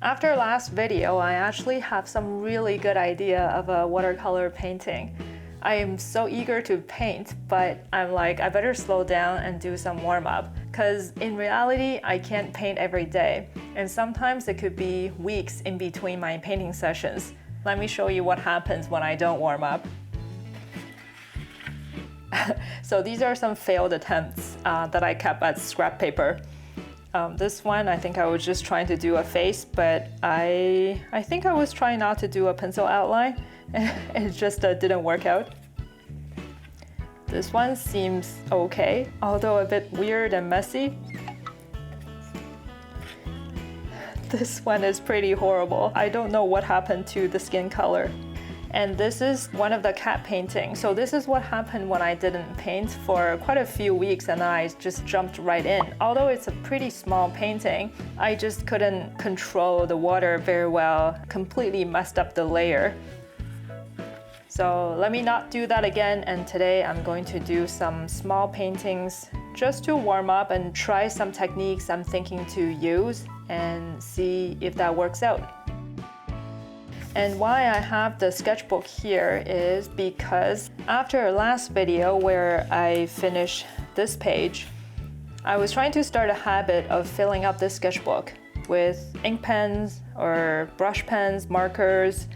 After last video, I actually have some really good idea of a watercolor painting. I am so eager to paint, but I'm like, I better slow down and do some warm-up, because in reality, I can't paint every day, and sometimes it could be weeks in between my painting sessions. Let me show you what happens when I don't warm up. So these are some failed attempts that I kept as scrap paper. This one, I think I was just trying to do a face, but I think I was trying not to do a pencil outline. It just didn't work out. This one seems okay, although a bit weird and messy. This one is pretty horrible. I don't know what happened to the skin color. And this is one of the cat paintings. So this is what happened when I didn't paint for quite a few weeks and I just jumped right in. Although it's a pretty small painting, I just couldn't control the water very well, completely messed up the layer. So let me not do that again, and today I'm going to do some small paintings just to warm up and try some techniques I'm thinking to use and see if that works out. And why I have the sketchbook here is because after last video where I finished this page, I was trying to start a habit of filling up this sketchbook with ink pens or brush pens, markers,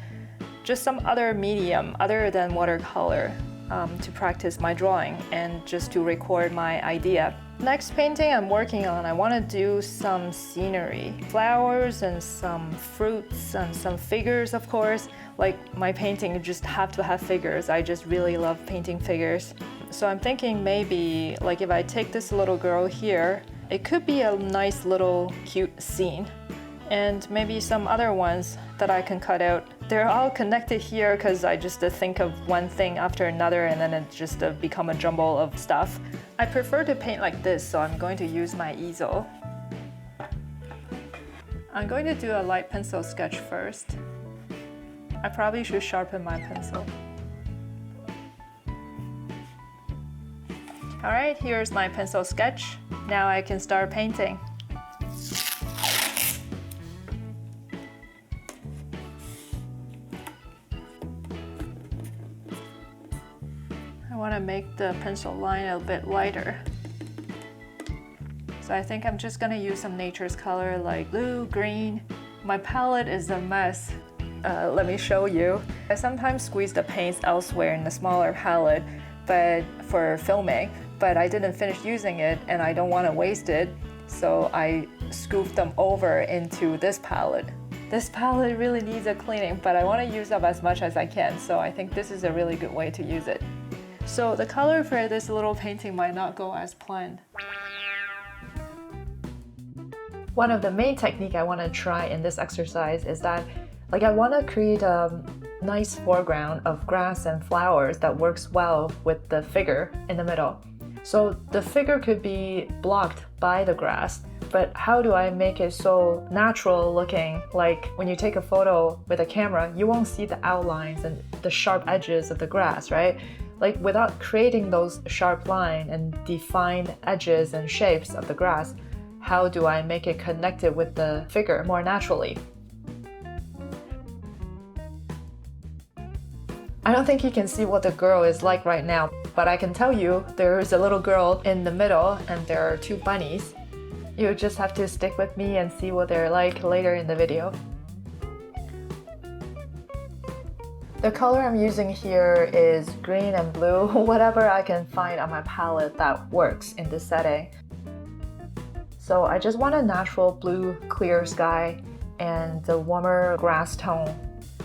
just some other medium other than watercolor to practice my drawing and just to record my idea. Next painting I'm working on, I want to do some scenery, flowers and some fruits and some figures, of course. Like my painting, you just have to have figures. I just really love painting figures. So I'm thinking maybe like if I take this little girl here, it could be a nice little cute scene. And maybe some other ones that I can cut out. They're all connected here because I just think of one thing after another and then it just become a jumble of stuff. I prefer to paint like this, so I'm going to use my easel. I'm going to do a light pencil sketch first. I probably should sharpen my pencil. Alright, here's my pencil sketch. Now I can start painting. I want to make the pencil line a bit lighter. So I think I'm just going to use some nature's color like blue, green. My palette is a mess. Let me show you. I sometimes squeeze the paints elsewhere in the smaller palette for filming, but I didn't finish using it and I don't want to waste it, so I scooped them over into this palette. This palette really needs a cleaning, but I want to use up as much as I can, so I think this is a really good way to use it. So the color for this little painting might not go as planned. One of the main techniques I want to try in this exercise is that I want to create a nice foreground of grass and flowers that works well with the figure in the middle. So the figure could be blocked by the grass, but how do I make it so natural looking? Like when you take a photo with a camera, you won't see the outlines and the sharp edges of the grass, right? Like without creating those sharp lines and defined edges and shapes of the grass, how do I make it connected with the figure more naturally? I don't think you can see what the girl is like right now, but I can tell you there is a little girl in the middle and there are two bunnies. You just have to stick with me and see what they're like later in the video. The color I'm using here is green and blue, whatever I can find on my palette that works in this setting. So I just want a natural blue clear sky and the warmer grass tone,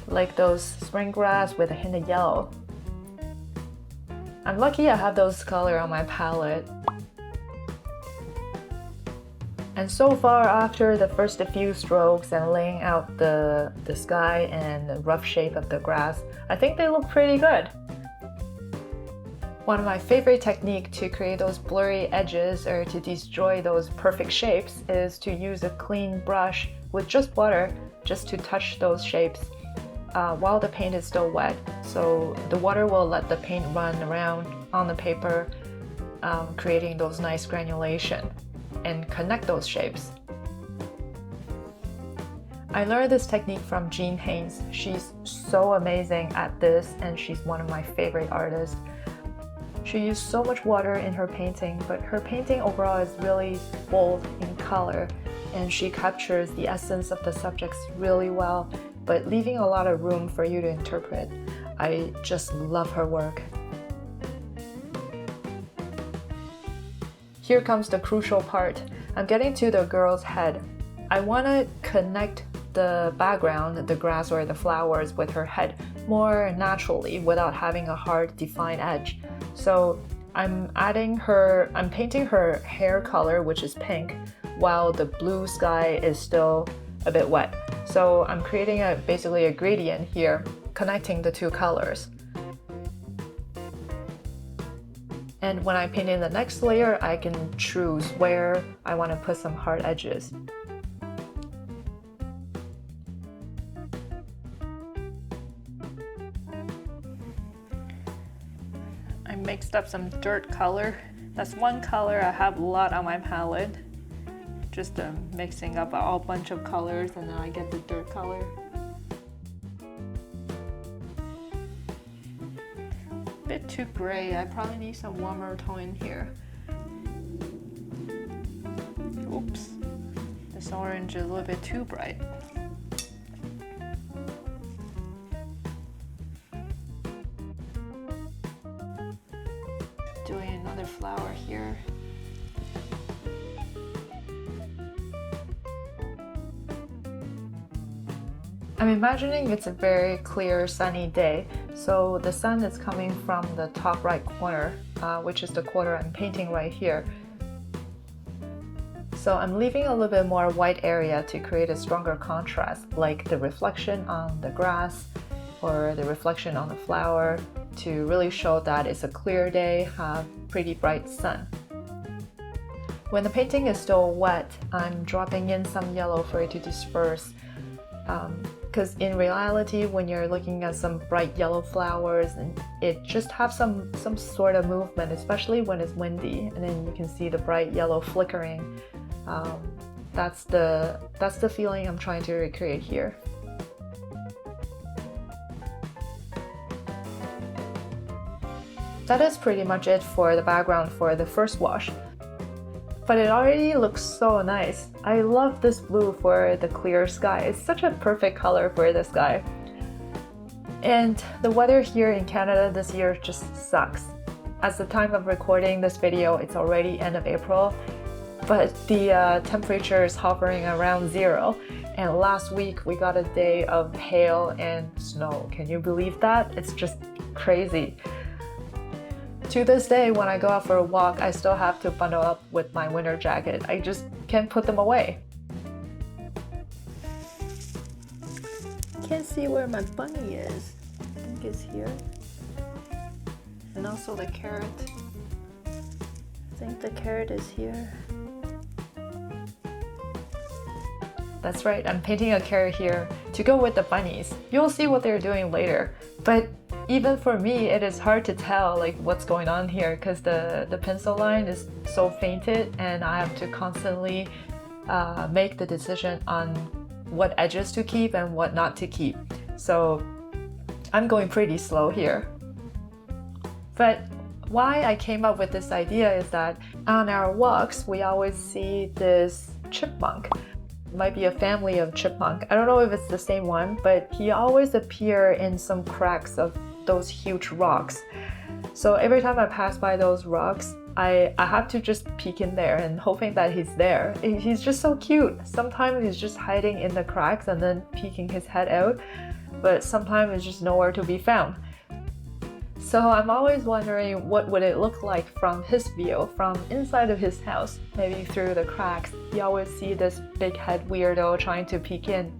like those spring grass with a hint of yellow. I'm lucky I have those colors on my palette. And so far, after the first few strokes and laying out the sky and the rough shape of the grass, I think they look pretty good. One of my favorite techniques to create those blurry edges or to destroy those perfect shapes is to use a clean brush with just water just to touch those shapes while the paint is still wet. So the water will let the paint run around on the paper, creating those nice granulation and connect those shapes. I learned this technique from Jean Haynes. She's so amazing at this, and she's one of my favorite artists. She used so much water in her painting, but her painting overall is really bold in color, and she captures the essence of the subjects really well, but leaving a lot of room for you to interpret. I just love her work. Here comes the crucial part. I'm getting to the girl's head. I want to connect the background, the grass or the flowers, with her head more naturally without having a hard defined edge. So I'm painting her hair color, which is pink, while the blue sky is still a bit wet. So I'm creating basically a gradient here, connecting the two colors. And when I paint in the next layer, I can choose where I want to put some hard edges. I mixed up some dirt color. That's one color I have a lot on my palette. Just mixing up a whole bunch of colors, and then I get the dirt color. Bit too gray. I probably need some warmer tone here. Oops, this orange is a little bit too bright. Doing another flower here. I'm imagining it's a very clear sunny day, so the sun is coming from the top right corner, which is the corner I'm painting right here. So I'm leaving a little bit more white area to create a stronger contrast, like the reflection on the grass or the reflection on the flower, to really show that it's a clear day, have pretty bright sun. When the painting is still wet, I'm dropping in some yellow for it to disperse. Because in reality, when you're looking at some bright yellow flowers, and it just have some sort of movement, especially when it's windy, and then you can see the bright yellow flickering. That's the feeling I'm trying to recreate here. That is pretty much it for the background for the first wash. But it already looks so nice. I love this blue for the clear sky. It's such a perfect color for the sky. And the weather here in Canada this year just sucks. At the time of recording this video, it's already end of April, but the temperature is hovering around 0. And last week we got a day of hail and snow. Can you believe that? It's just crazy. To this day, when I go out for a walk, I still have to bundle up with my winter jacket. I just can't put them away. Can't see where my bunny is. I think it's here. And also the carrot. I think the carrot is here. That's right, I'm painting a carrot here to go with the bunnies. You'll see what they're doing later. But even for me, it is hard to tell like what's going on here because the pencil line is so fainted, and I have to constantly make the decision on what edges to keep and what not to keep. So I'm going pretty slow here. But why I came up with this idea is that on our walks, we always see this chipmunk. It might be a family of chipmunk. I don't know if it's the same one, but he always appears in some cracks of those huge rocks. So every time I pass by those rocks, I have to just peek in there and hoping that he's there. He's just so cute. Sometimes he's just hiding in the cracks and then peeking his head out, but sometimes it's just nowhere to be found. So I'm always wondering what would it look like from his view, from inside of his house, maybe through the cracks. You always see this big head weirdo trying to peek in.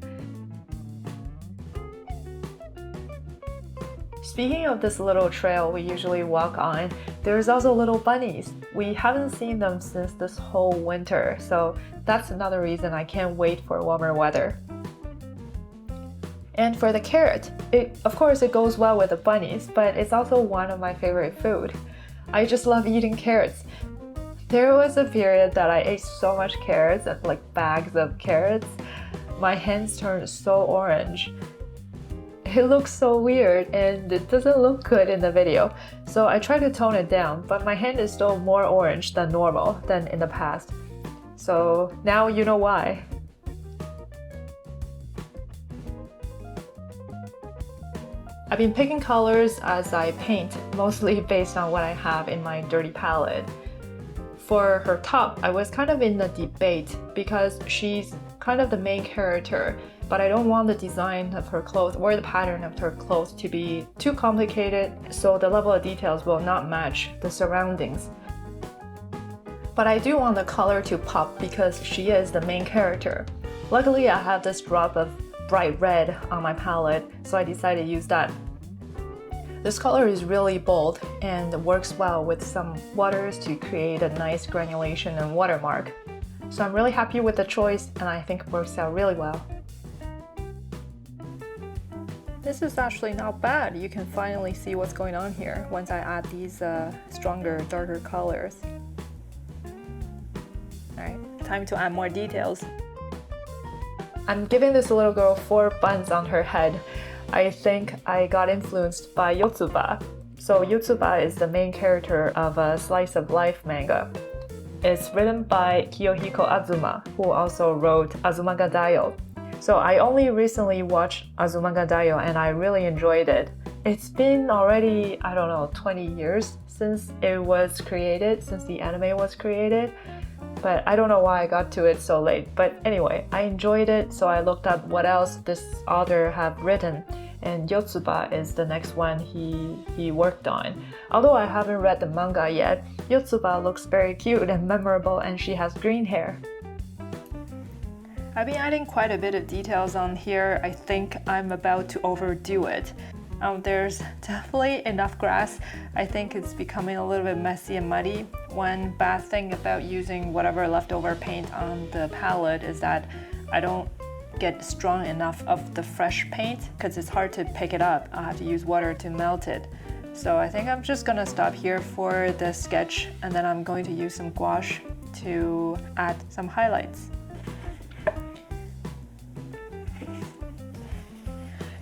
Speaking of this little trail we usually walk on, there's also little bunnies. We haven't seen them since this whole winter, so that's another reason I can't wait for warmer weather. And for the carrot, of course it goes well with the bunnies, but it's also one of my favorite food. I just love eating carrots. There was a period that I ate so much carrots, like bags of carrots, my hands turn so orange. It looks so weird and it doesn't look good in the video. So I try to tone it down, but my hand is still more orange than normal than in the past. So now you know why. I've been picking colors as I paint, mostly based on what I have in my dirty palette. For her top, I was kind of in a debate because she's kind of the main character, but I don't want the design of her clothes or the pattern of her clothes to be too complicated, so the level of details will not match the surroundings. But I do want the color to pop because she is the main character. Luckily, I have this drop of bright red on my palette, so I decided to use that. This color is really bold and works well with some waters to create a nice granulation and watermark. So I'm really happy with the choice and I think it works out really well. This is actually not bad. You can finally see what's going on here once I add these stronger, darker colors. Alright, time to add more details. I'm giving this little girl 4 buns on her head. I think I got influenced by Yotsuba. So Yotsuba is the main character of a slice of life manga. It's written by Kiyohiko Azuma, who also wrote Azuma ga Daioh. So I only recently watched Azuma ga Daioh and I really enjoyed it. It's been already, I don't know, 20 years since it was created, since the anime was created. But I don't know why I got to it so late. But anyway, I enjoyed it, so I looked up what else this author have written. And Yotsuba is the next one he worked on. Although I haven't read the manga yet, Yotsuba looks very cute and memorable and she has green hair. I've been adding quite a bit of details on here. I think I'm about to overdo it. There's definitely enough grass. I think it's becoming a little bit messy and muddy. One bad thing about using whatever leftover paint on the palette is that I don't get strong enough of the fresh paint because it's hard to pick it up. I'll have to use water to melt it. So I think I'm just gonna stop here for the sketch and then I'm going to use some gouache to add some highlights.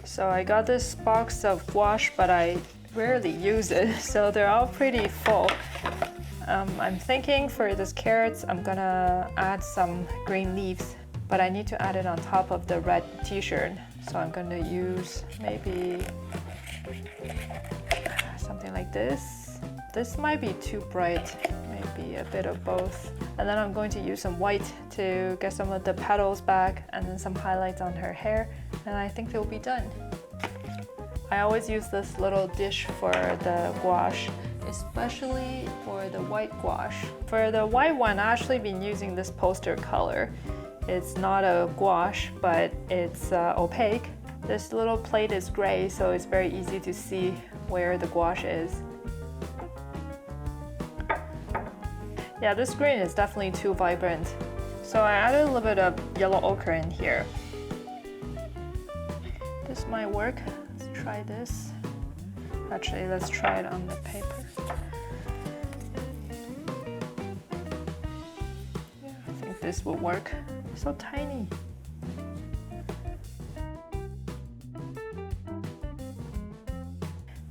So I got this box of gouache, but I rarely use it, so they're all pretty full. I'm thinking for this carrots, I'm gonna add some green leaves, but I need to add it on top of the red t-shirt. So I'm gonna use maybe something like this. This might be too bright, maybe a bit of both. And then I'm going to use some white to get some of the petals back and then some highlights on her hair, and I think they'll be done. I always use this little dish for the gouache, especially for the white gouache. For the white one, I've actually been using this poster color. It's not a gouache, but it's opaque. This little plate is gray, so it's very easy to see where the gouache is. Yeah, this green is definitely too vibrant. So I added a little bit of yellow ochre in here. This might work. Let's try this. Actually, let's try it on the paper. Yeah, I think this will work. It's so tiny.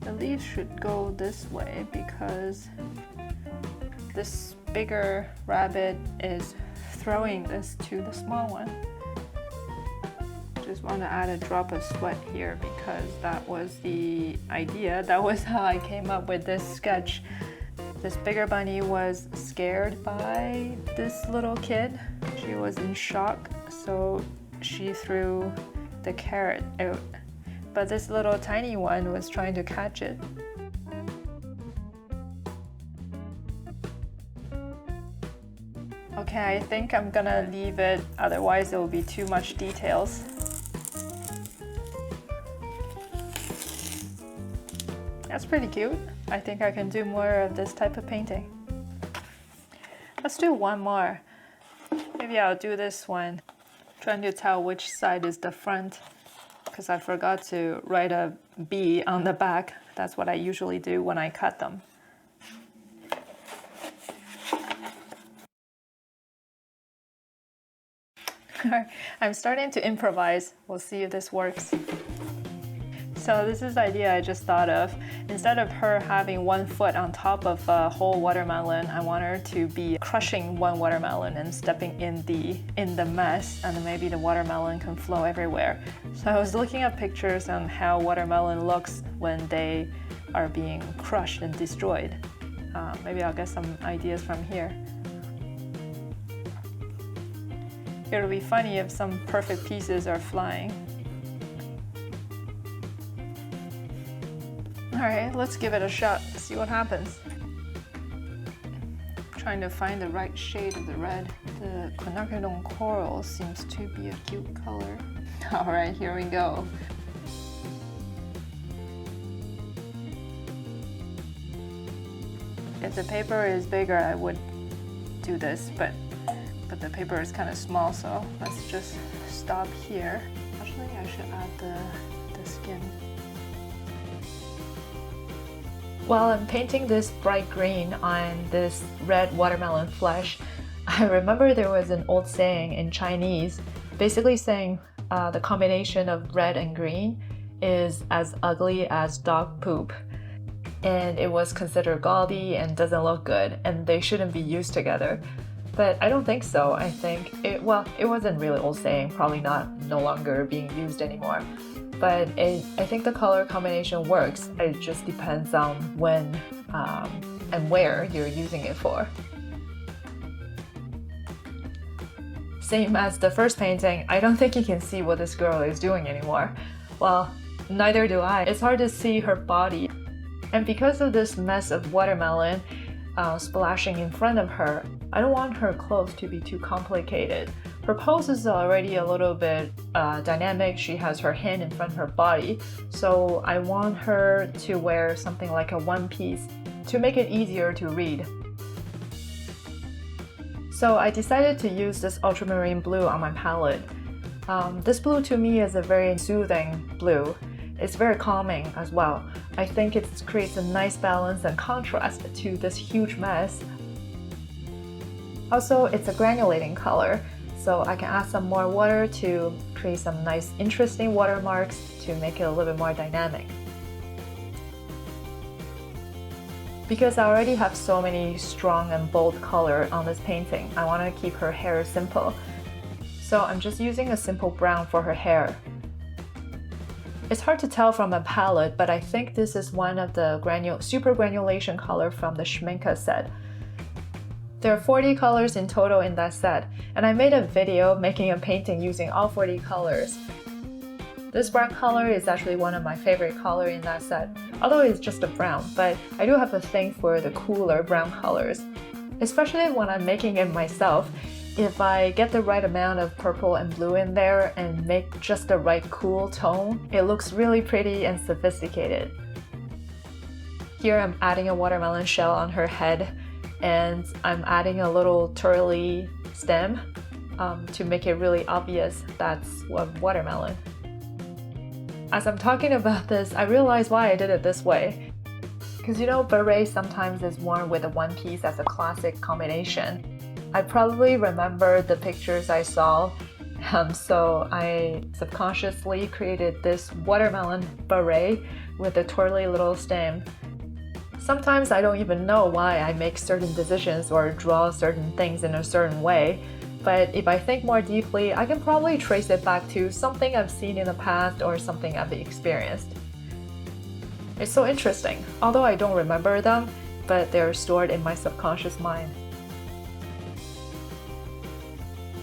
The leaves should go this way because this bigger rabbit is throwing this to the small one. Just want to add a drop of sweat here because that was the idea. That was how I came up with this sketch. This bigger bunny was scared by this little kid. She was in shock, so she threw the carrot out. But this little tiny one was trying to catch it. Okay, I think I'm gonna leave it, otherwise it will be too much details. That's pretty cute. I think I can do more of this type of painting. Let's do one more. Maybe I'll do this one. Trying to tell which side is the front because I forgot to write a B on the back. That's what I usually do when I cut them. I'm starting to improvise. We'll see if this works. So this is the idea I just thought of. Instead of her having one foot on top of a whole watermelon, I want her to be crushing one watermelon and stepping in the mess, and then maybe the watermelon can flow everywhere. So I was looking at pictures on how watermelon looks when they are being crushed and destroyed. Maybe I'll get some ideas from here. It'll be funny if some perfect pieces are flying. Alright, let's give it a shot, see what happens. Trying to find the right shade of the red. The quinacridone coral seems to be a cute color. Alright, here we go. If the paper is bigger, I would do this, but the paper is kind of small, so let's just stop here. Actually, I should add the skin. While I'm painting this bright green on this red watermelon flesh, I remember there was an old saying in Chinese, basically saying the combination of red and green is as ugly as dog poop. And it was considered gaudy and doesn't look good, and they shouldn't be used together. But I don't think so. I think it wasn't really old saying, probably no longer being used anymore. But I think the color combination works. It just depends on when and where you're using it for. Same as the first painting, I don't think you can see what this girl is doing anymore. Well, neither do I. It's hard to see her body. And because of this mess of watermelon splashing in front of her, I don't want her clothes to be too complicated. Her pose is already a little bit dynamic. She has her hand in front of her body, so I want her to wear something like a one piece to make it easier to read. So I decided to use this ultramarine blue on my palette. This blue to me is a very soothing blue. It's very calming as well. I think it creates a nice balance and contrast to this huge mess. Also, it's a granulating color, so I can add some more water to create some nice interesting watermarks to make it a little bit more dynamic. Because I already have so many strong and bold color on this painting, I want to keep her hair simple. So I'm just using a simple brown for her hair. It's hard to tell from a palette, but I think this is one of the super granulation color from the Schminke set. There are 40 colors in total in that set, and I made a video making a painting using all 40 colors. This brown color is actually one of my favorite colors in that set, although it's just a brown, but I do have a thing for the cooler brown colors. Especially when I'm making it myself, if I get the right amount of purple and blue in there and make just the right cool tone, it looks really pretty and sophisticated. Here I'm adding a watermelon shell on her head, and I'm adding a little twirly stem to make it really obvious that's a watermelon. As I'm talking about this, I realize why I did it this way. Because you know, beret sometimes is worn with a one piece as a classic combination. I probably remember the pictures I saw, so I subconsciously created this watermelon beret with a twirly little stem. Sometimes I don't even know why I make certain decisions or draw certain things in a certain way, but if I think more deeply, I can probably trace it back to something I've seen in the past or something I've experienced. It's so interesting, although I don't remember them, but they're stored in my subconscious mind.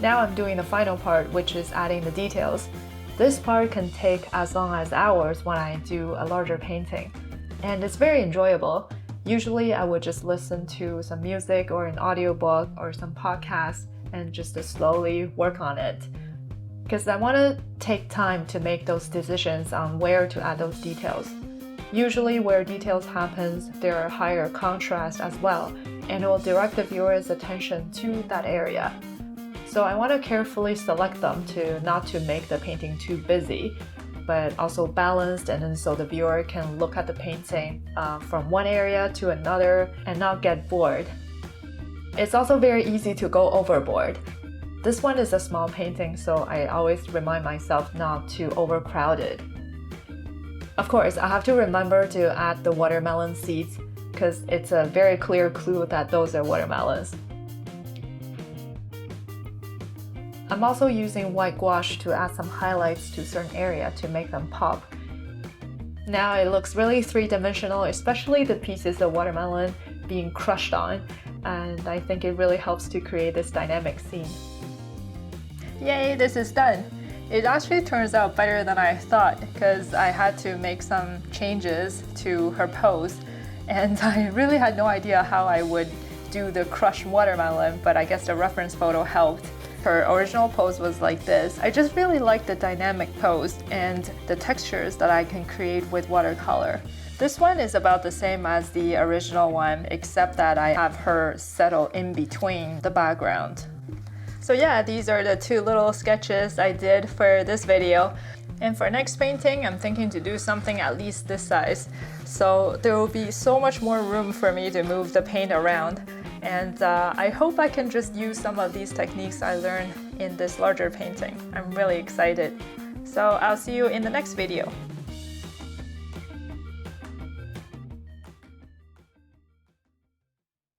Now I'm doing the final part, which is adding the details. This part can take as long as hours when I do a larger painting, and it's very enjoyable. Usually I would just listen to some music or an audiobook or some podcast and just to slowly work on it. Because I want to take time to make those decisions on where to add those details. Usually where details happens, there are higher contrast as well, and it will direct the viewer's attention to that area. So I want to carefully select them not to make the painting too busy, but also balanced, and then so the viewer can look at the painting from one area to another and not get bored. It's also very easy to go overboard. This one is a small painting, so I always remind myself not to overcrowd it. Of course, I have to remember to add the watermelon seeds because it's a very clear clue that those are watermelons. I'm also using white gouache to add some highlights to certain area to make them pop. Now it looks really three-dimensional, especially the pieces of watermelon being crushed on, and I think it really helps to create this dynamic scene. Yay, this is done! It actually turns out better than I thought because I had to make some changes to her pose, and I really had no idea how I would do the crushed watermelon, but I guess the reference photo helped. Her original pose was like this. I just really like the dynamic pose and the textures that I can create with watercolor. This one is about the same as the original one, except that I have her settle in between the background. So yeah, these are the two little sketches I did for this video. And for next painting, I'm thinking to do something at least this size. So there will be so much more room for me to move the paint around. And I hope I can just use some of these techniques I learned in this larger painting. I'm really excited. So I'll see you in the next video.